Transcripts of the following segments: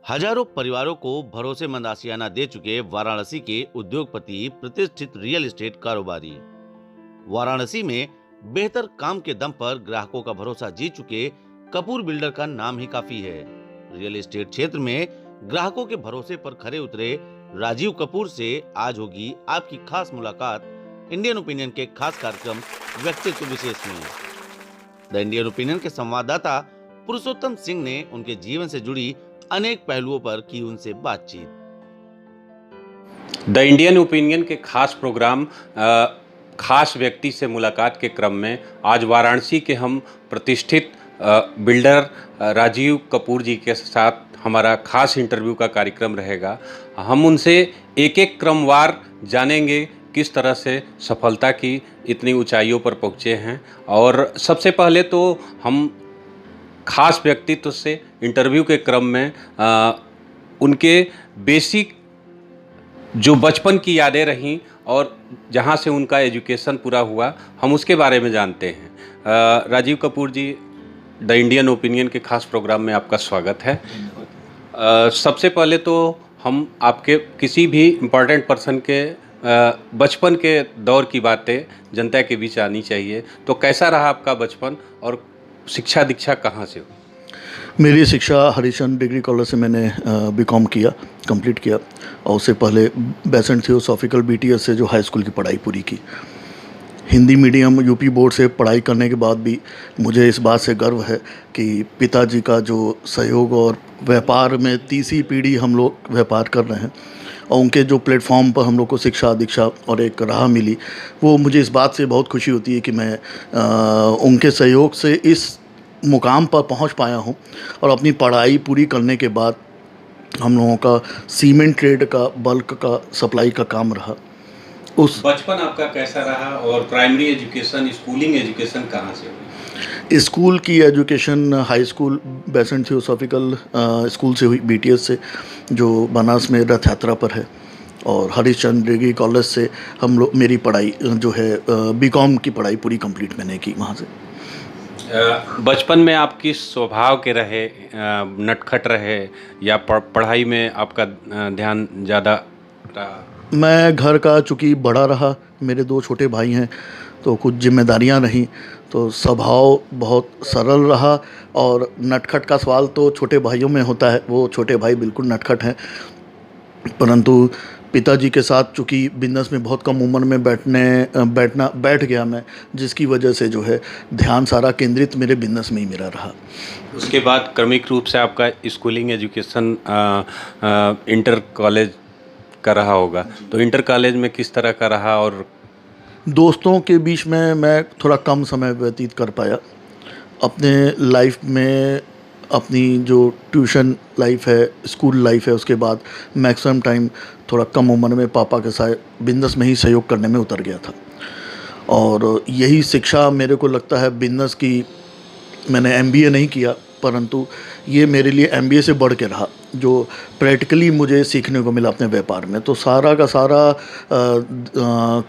हजारों परिवारों को भरोसेमंद आशियाना दे चुके वाराणसी के उद्योगपति, प्रतिष्ठित रियल एस्टेट कारोबारी। वाराणसी में बेहतर काम के दम पर ग्राहकों का भरोसा जीत चुके कपूर बिल्डर का नाम ही काफी है। रियल एस्टेट क्षेत्र में ग्राहकों के भरोसे पर खरे उतरे राजीव कपूर से आज होगी आपकी खास मुलाकात इंडियन ओपिनियन के खास कार्यक्रम व्यक्तित्व विशेष में। द इंडियन ओपिनियन के संवाददाता पुरुषोत्तम सिंह ने उनके जीवन से जुड़ी अनेक पहलुओं पर की उनसे बातचीत। द इंडियन ओपिनियन के खास प्रोग्राम खास व्यक्ति से मुलाकात के क्रम में आज वाराणसी के हम प्रतिष्ठित बिल्डर राजीव कपूर जी के साथ हमारा खास इंटरव्यू का कार्यक्रम रहेगा। हम उनसे एक एक क्रमवार जानेंगे किस तरह से सफलता की इतनी ऊंचाइयों पर पहुंचे हैं। और सबसे पहले तो हम खास व्यक्तित्व से इंटरव्यू के क्रम में उनके बेसिक जो बचपन की यादें रहीं और जहां से उनका एजुकेशन पूरा हुआ, हम उसके बारे में जानते हैं। राजीव कपूर जी, द इंडियन ओपिनियन के खास प्रोग्राम में आपका स्वागत है। सबसे पहले तो हम आपके किसी भी इम्पॉर्टेंट पर्सन के बचपन के दौर की बातें जनता के बीच आनी चाहिए। तो कैसा रहा आपका बचपन और शिक्षा दीक्षा कहाँ से हुई? मेरी शिक्षा हरिचंद डिग्री कॉलेज से मैंने बीकॉम किया, कंप्लीट किया। और उससे पहले बेसेंट थियोसॉफिकल बीटीएस से जो हाई स्कूल की पढ़ाई पूरी की। हिंदी मीडियम यूपी बोर्ड से पढ़ाई करने के बाद भी मुझे इस बात से गर्व है कि पिताजी का जो सहयोग और व्यापार में तीसरी पीढ़ी हम लोग व्यापार कर रहे हैं और उनके जो प्लेटफॉर्म पर हम लोग को शिक्षा दीक्षा और एक राह मिली, वो मुझे इस बात से बहुत खुशी होती है कि मैं उनके सहयोग से इस मुकाम पर पहुंच पाया हूं। और अपनी पढ़ाई पूरी करने के बाद हम लोगों का सीमेंट ट्रेड का बल्क का सप्लाई का काम रहा। उस बचपन आपका कैसा रहा और प्राइमरी एजुकेशन, स्कूलिंग एजुकेशन कहाँ से हुई? स्कूल की education high school Besant theosophical school से हुई, बीटीएस से, जो बनारस में रथ यात्रा पर है। और हरिचंद डिग्री कॉलेज से हम लोग मेरी पढ़ाई जो है बीकॉम की पढ़ाई पूरी कंप्लीट मैंने की वहाँ से। बचपन में आप किस स्वभाव के रहे, नटखट रहे या पढ़ाई में आपका ध्यान ज़्यादा रहा? मैं घर का चूँकि बड़ा रहा, मेरे दो छोटे भाई हैं, तो कुछ जिम्मेदारियां रहीं, तो स्वभाव बहुत सरल रहा। और नटखट का सवाल तो छोटे भाइयों में होता है, वो छोटे भाई बिल्कुल नटखट हैं। परंतु पिताजी के साथ चूँकि बिजनेस में बहुत कम उम्र में बैठ गया मैं, जिसकी वजह से जो है ध्यान सारा केंद्रित मेरे बिजनेस में ही मेरा रहा। उसके बाद क्रमिक रूप से आपका स्कूलिंग एजुकेशन इंटर कॉलेज का रहा होगा, तो इंटर कॉलेज में किस तरह का रहा? और दोस्तों के बीच में मैं थोड़ा कम समय व्यतीत कर पाया अपने लाइफ में। अपनी जो ट्यूशन लाइफ है, स्कूल लाइफ है, उसके बाद मैक्सिमम टाइम थोड़ा कम उम्र में पापा के साथ बिजनेस में ही सहयोग करने में उतर गया था। और यही शिक्षा मेरे को लगता है बिजनेस की, मैंने एमबीए नहीं किया, परंतु ये मेरे लिए एमबीए से बढ़ के रहा, जो प्रैक्टिकली मुझे सीखने को मिला अपने व्यापार में। तो सारा का सारा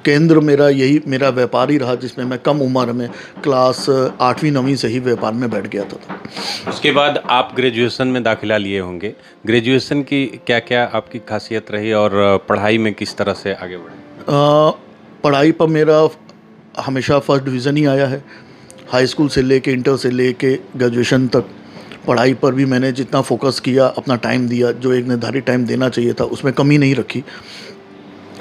केंद्र मेरा व्यापार ही रहा, जिसमें मैं कम उम्र में क्लास 8वीं 9वीं से ही व्यापार में बैठ गया था। उसके बाद आप ग्रेजुएशन में दाखिला लिए होंगे। ग्रेजुएशन की क्या क्या आपकी खासियत रही और पढ़ाई में किस तरह से आगे बढ़े? पढ़ाई पर मेरा हमेशा फर्स्ट डिवीज़न ही आया है। हाई स्कूल से लेके इंटर से लेके ग्रेजुएशन तक पढ़ाई पर भी मैंने जितना फोकस किया, अपना टाइम दिया, जो एक निर्धारित टाइम देना चाहिए था, उसमें कमी नहीं रखी।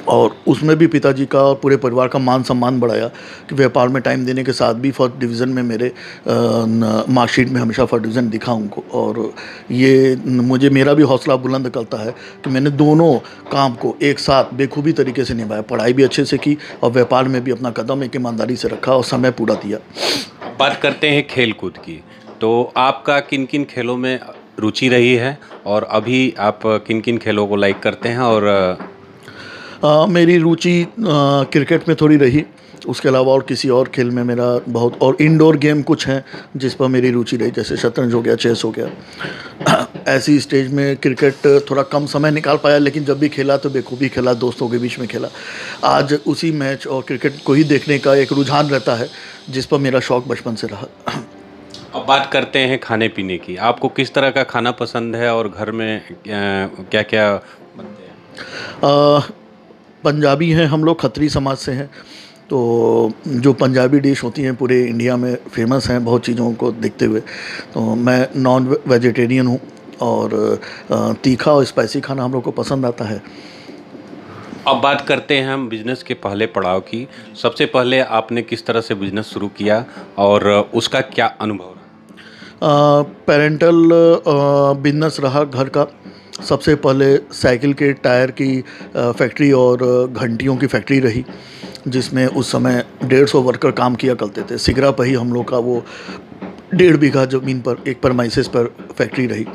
और उसमें भी पिताजी का और पूरे परिवार का मान सम्मान बढ़ाया कि व्यापार में टाइम देने के साथ भी फर्स्ट डिवीज़न में मेरे मार्कशीट में हमेशा फर्स्ट डिवीज़न दिखा उनको। और ये मेरा भी हौसला बुलंद करता है कि मैंने दोनों काम को एक साथ बेखूबी तरीके से निभाया। पढ़ाई भी अच्छे से की और व्यापार में भी अपना कदम एक ईमानदारी से रखा और समय पूरा दिया। बात करते हैं खेल कूद की, तो आपका किन किन खेलों में रुचि रही है और अभी आप किन किन खेलों को लाइक करते हैं? और मेरी रुचि क्रिकेट में थोड़ी रही, उसके अलावा और किसी और खेल में मेरा बहुत, और इंडोर गेम कुछ हैं जिस पर मेरी रुचि रही, जैसे शतरंज हो गया, चेस हो गया। ऐसी स्टेज में क्रिकेट थोड़ा कम समय निकाल पाया, लेकिन जब भी खेला तो बेखूबी खेला, दोस्तों के बीच में खेला। आज उसी मैच और क्रिकेट को ही देखने का एक रुझान रहता है, जिस पर मेरा शौक़ बचपन से रहा। अब बात करते हैं खाने पीने की। आपको किस तरह का खाना पसंद है और घर में क्या क्या बनते हैं? पंजाबी हैं हम लोग, खत्री समाज से हैं। तो जो पंजाबी डिश होती हैं पूरे इंडिया में फेमस हैं बहुत चीज़ों को देखते हुए। तो मैं नॉन वेजिटेरियन हूँ और तीखा और स्पाइसी खाना हम लोग को पसंद आता है। अब बात करते हैं हम बिजनेस के पहले पड़ाव की। सबसे पहले आपने किस तरह से बिजनेस शुरू किया और उसका क्या अनुभव रहा? पेरेंटल बिजनेस रहा घर का। सबसे पहले साइकिल के टायर की फैक्ट्री और घंटियों की फैक्ट्री रही, जिसमें उस समय 150 वर्कर काम किया करते थे। सिगरा पर ही हम लोग का वो 1.5 बीघा ज़मीन पर एक परमाइसेस पर फैक्ट्री रही।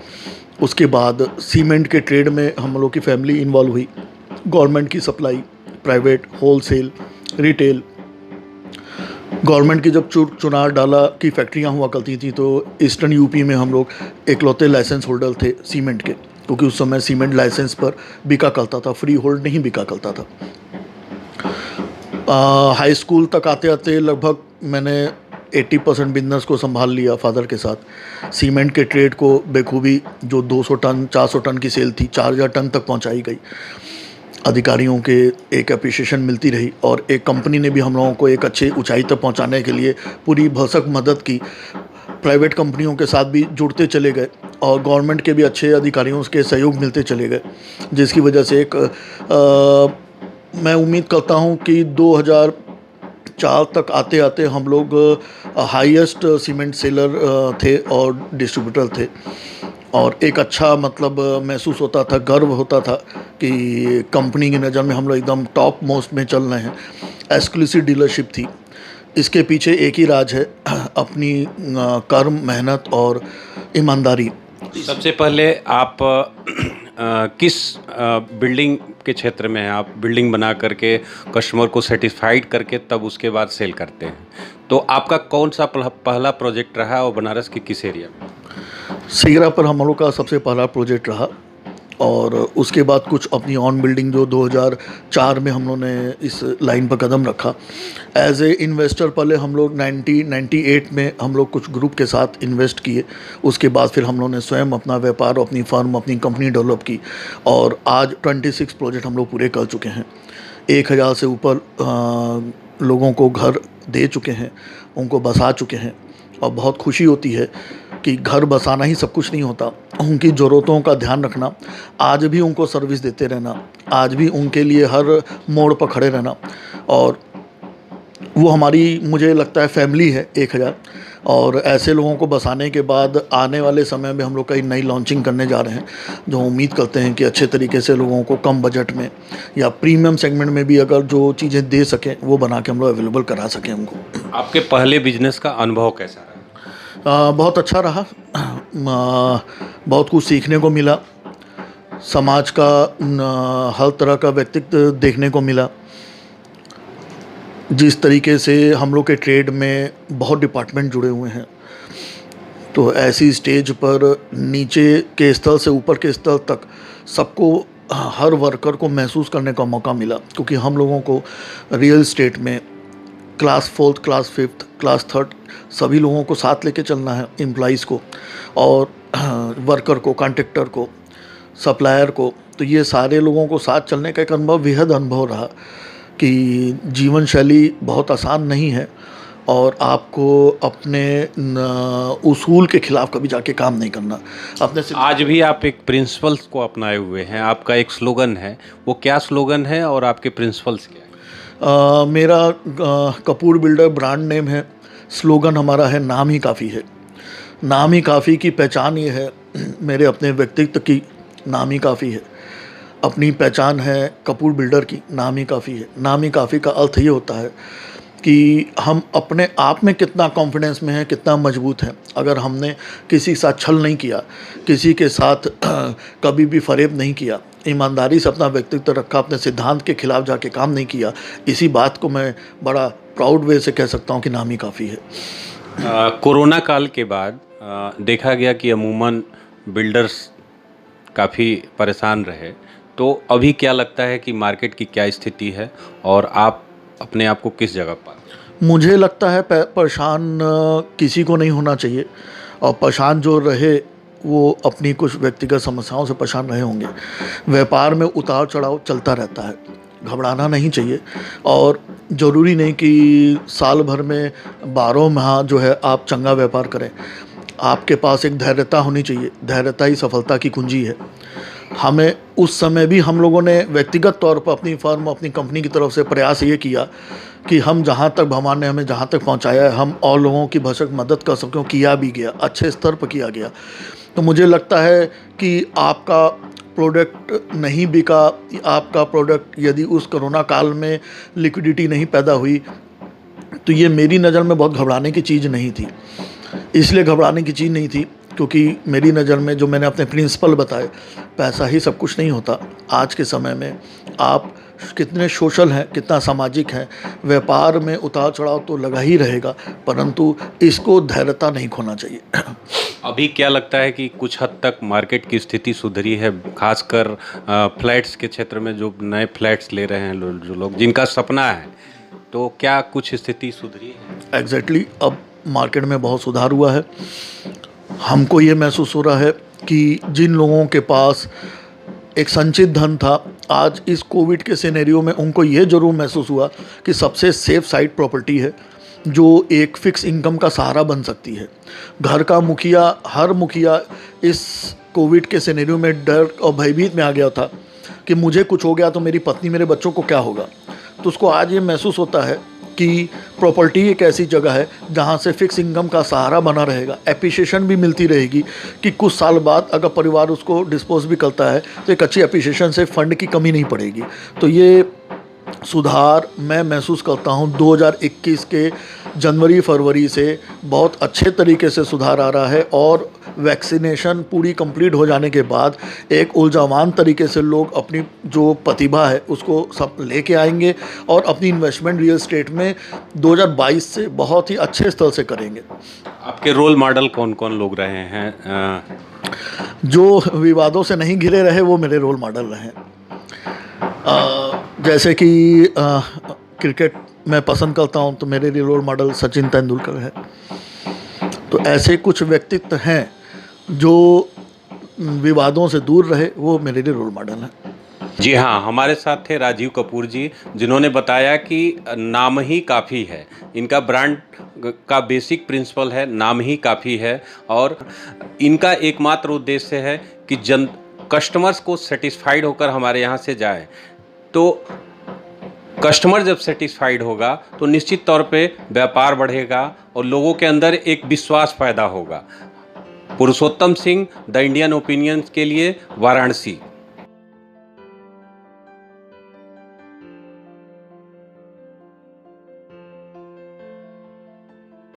उसके बाद सीमेंट के ट्रेड में हम लोग की फैमिली इन्वॉल्व हुई। गवर्नमेंट की supply, private, wholesale, retail. Government की जब चुनार डाला की फैक्ट्रियां हुआ करती थी तो ईस्टर्न यूपी में हम लोग इकलौते लाइसेंस होल्डर थे सीमेंट के, क्योंकि उस समय सीमेंट लाइसेंस पर बिका करता था, फ्री होल्ड नहीं बिका करता था। हाई स्कूल तक आते आते लगभग मैंने 80% बिजनेस को संभाल लिया फादर के साथ। सीमेंट के ट्रेड को बेखूबी, जो 200 टन 400 टन की सेल थी 4000 टन तक पहुंचाई गई। अधिकारियों के एक अप्रिशिएशन मिलती रही और एक कंपनी ने भी हम लोगों को एक अच्छे ऊंचाई तक पहुंचाने के लिए पूरी भरसक मदद की। प्राइवेट कंपनियों के साथ भी जुड़ते चले गए और गवर्नमेंट के भी अच्छे अधिकारियों के सहयोग मिलते चले गए, जिसकी वजह से मैं उम्मीद करता हूं कि 2004 तक आते आते हम लोग हाईएस्ट सीमेंट सेलर थे और डिस्ट्रीब्यूटर थे। और एक अच्छा मतलब महसूस होता था, गर्व होता था कि कंपनी की नज़र में हम लोग एकदम टॉप मोस्ट में चल रहे हैं। एक्सक्लूसिव डीलरशिप थी। इसके पीछे एक ही राज है, अपनी कर्म, मेहनत और ईमानदारी। सबसे पहले आप किस बिल्डिंग के क्षेत्र में हैं? आप बिल्डिंग बना करके कस्टमर को सेटिस्फाइड करके तब उसके बाद सेल करते हैं। तो आपका कौन सा पहला प्रोजेक्ट रहा और बनारस के किस एरिया में? सिगरा पर हम लोग का सबसे पहला प्रोजेक्ट रहा और उसके बाद कुछ अपनी ऑन बिल्डिंग जो 2004 में हम लोगों ने इस लाइन पर कदम रखा। एज ए इन्वेस्टर पहले हम लोग 98 में हम लोग कुछ ग्रुप के साथ इन्वेस्ट किए। उसके बाद फिर हम लोगों ने स्वयं अपना व्यापार, अपनी फर्म, अपनी कंपनी डेवलप की और आज 26 प्रोजेक्ट हम लोग पूरे कर चुके हैं। 1000 से ऊपर लोगों को घर दे चुके हैं, उनको बसा चुके हैं और बहुत खुशी होती है कि घर बसाना ही सब कुछ नहीं होता, उनकी ज़रूरतों का ध्यान रखना, आज भी उनको सर्विस देते रहना, आज भी उनके लिए हर मोड़ पर खड़े रहना। और वो हमारी, मुझे लगता है, फैमिली है 1000। और ऐसे लोगों को बसाने के बाद आने वाले समय में हम लोग कई नई लॉन्चिंग करने जा रहे हैं, जो उम्मीद करते हैं कि अच्छे तरीके से लोगों को कम बजट में या प्रीमियम सेगमेंट में भी अगर जो चीज़ें दे सकें वो बना के हम लोग अवेलेबल करा सकें उनको। आपके पहले बिजनेस का अनुभव कैसा रहा? बहुत अच्छा रहा। बहुत कुछ सीखने को मिला, समाज का हर तरह का व्यक्तित्व देखने को मिला। जिस तरीके से हम लोग के ट्रेड में बहुत डिपार्टमेंट जुड़े हुए हैं, तो ऐसी स्टेज पर नीचे के स्तर से ऊपर के स्तर तक सबको, हर वर्कर को महसूस करने का मौका मिला, क्योंकि हम लोगों को रियल एस्टेट में class 4th, class 5th, class 3rd सभी लोगों को साथ लेके चलना है, एम्प्लॉइज़ को और वर्कर को, कॉन्ट्रैक्टर को, सप्लायर को। तो ये सारे लोगों को साथ चलने का एक अनुभव, बेहद अनुभव रहा कि जीवन शैली बहुत आसान नहीं है और आपको अपने उसूल के खिलाफ कभी जाके काम नहीं करना। अपने आज भी आप एक प्रिंसिपल्स को अपनाए हुए हैं, आपका एक स्लोगन है, वो क्या स्लोगन है और आपके प्रिंसिपल्स क्या है? मेरा कपूर बिल्डर ब्रांड नेम है। स्लोगन हमारा है, नाम ही काफ़ी है। नाम ही काफ़ी की पहचान ये है, मेरे अपने व्यक्तित्व की नाम ही काफ़ी है। अपनी पहचान है कपूर बिल्डर की, नाम ही काफ़ी है। नाम ही काफ़ी का अर्थ ये होता है कि हम अपने आप में कितना कॉन्फिडेंस में हैं, कितना मजबूत हैं। अगर हमने किसी के साथ छल नहीं किया, किसी के साथ कभी भी फरेब नहीं किया, ईमानदारी से अपना व्यक्तित्व रखा, अपने सिद्धांत के खिलाफ जाके काम नहीं किया, इसी बात को मैं बड़ा प्राउड वे से कह सकता हूँ कि नाम ही काफ़ी है। कोरोना काल के बाद देखा गया कि अमूमन बिल्डर्स काफ़ी परेशान रहे, तो अभी क्या लगता है कि मार्केट की क्या स्थिति है और आप अपने आप को किस जगह पर? मुझे लगता है परेशान किसी को नहीं होना चाहिए। और परेशान जो रहे वो अपनी कुछ व्यक्तिगत समस्याओं से परेशान रहे होंगे। व्यापार में उतार चढ़ाव चलता रहता है, घबराना नहीं चाहिए। और ज़रूरी नहीं कि साल भर में 12 माह जो है आप चंगा व्यापार करें। आपके पास एक धैर्यता होनी चाहिए, धैर्यता ही सफलता की कुंजी है। हमें उस समय भी हम लोगों ने व्यक्तिगत तौर पर अपनी फर्म, अपनी कंपनी की तरफ से प्रयास ये किया कि हम जहाँ तक भगवान ने हमें जहाँ तक पहुँचाया है, हम और लोगों की भरसक मदद कर सकें। किया भी गया, अच्छे स्तर पर किया गया। तो मुझे लगता है कि आपका प्रोडक्ट नहीं बिका, आपका प्रोडक्ट यदि उस कोरोना काल में लिक्विडिटी नहीं पैदा हुई, तो ये मेरी नज़र में बहुत घबराने की चीज़ नहीं थी। इसलिए घबराने की चीज़ नहीं थी क्योंकि मेरी नज़र में जो मैंने अपने प्रिंसिपल बताए, पैसा ही सब कुछ नहीं होता। आज के समय में आप कितने सोशल हैं, कितना सामाजिक हैं, व्यापार में उतार चढ़ाव तो लगा ही रहेगा, परंतु इसको धैर्यता नहीं खोना चाहिए। अभी क्या लगता है कि कुछ हद तक मार्केट की स्थिति सुधरी है, खासकर फ्लैट्स के क्षेत्र में जो नए फ्लैट्स ले रहे हैं जो लोग, जिनका सपना है, तो क्या कुछ स्थिति सुधरी है? एग्जैक्टली अब मार्केट में बहुत सुधार हुआ है। हमको ये महसूस हो रहा है कि जिन लोगों के पास एक संचित धन था, आज इस कोविड के सिनेरियो में उनको ये ज़रूर महसूस हुआ कि सबसे सेफ साइड प्रॉपर्टी है जो एक फिक्स इनकम का सहारा बन सकती है। घर का मुखिया, हर मुखिया इस कोविड के सिनेरियो में डर और भयभीत में आ गया था कि मुझे कुछ हो गया तो मेरी पत्नी, मेरे बच्चों को क्या होगा। तो उसको आज ये महसूस होता है कि प्रॉपर्टी एक ऐसी जगह है जहाँ से फिक्स इनकम का सहारा बना रहेगा, एप्रिसिएशन भी मिलती रहेगी कि कुछ साल बाद अगर परिवार उसको डिस्पोज भी करता है तो एक अच्छी एप्रिसिएशन से फंड की कमी नहीं पड़ेगी। तो ये सुधार मैं महसूस करता हूँ 2021 के जनवरी फरवरी से बहुत अच्छे तरीके से सुधार आ रहा है। और वैक्सीनेशन पूरी कंप्लीट हो जाने के बाद एक ऊर्जावान तरीके से लोग अपनी जो प्रतिभा है उसको सब लेके आएंगे और अपनी इन्वेस्टमेंट रियल एस्टेट में 2022 से बहुत ही अच्छे स्तर से करेंगे। आपके रोल मॉडल कौन कौन लोग रहे हैं? जो विवादों से नहीं घिरे रहे वो मेरे रोल मॉडल रहे। जैसे कि क्रिकेट मैं पसंद करता हूं तो मेरे लिए रोल मॉडल सचिन तेंदुलकर है। तो ऐसे कुछ व्यक्तित्व हैं जो विवादों से दूर रहे, वो मेरे लिए रोल मॉडल हैं। जी हाँ, हमारे साथ थे राजीव कपूर जी, जिन्होंने बताया कि नाम ही काफ़ी है। इनका ब्रांड का बेसिक प्रिंसिपल है, नाम ही काफ़ी है। और इनका एकमात्र उद्देश्य है कि कस्टमर्स को सेटिस्फाइड होकर हमारे यहाँ से जाए। तो कस्टमर जब सेटिस्फाइड होगा तो निश्चित तौर पे व्यापार बढ़ेगा और लोगों के अंदर एक विश्वास पैदा होगा। पुरुषोत्तम सिंह, द इंडियन ओपिनियन के लिए, वाराणसी।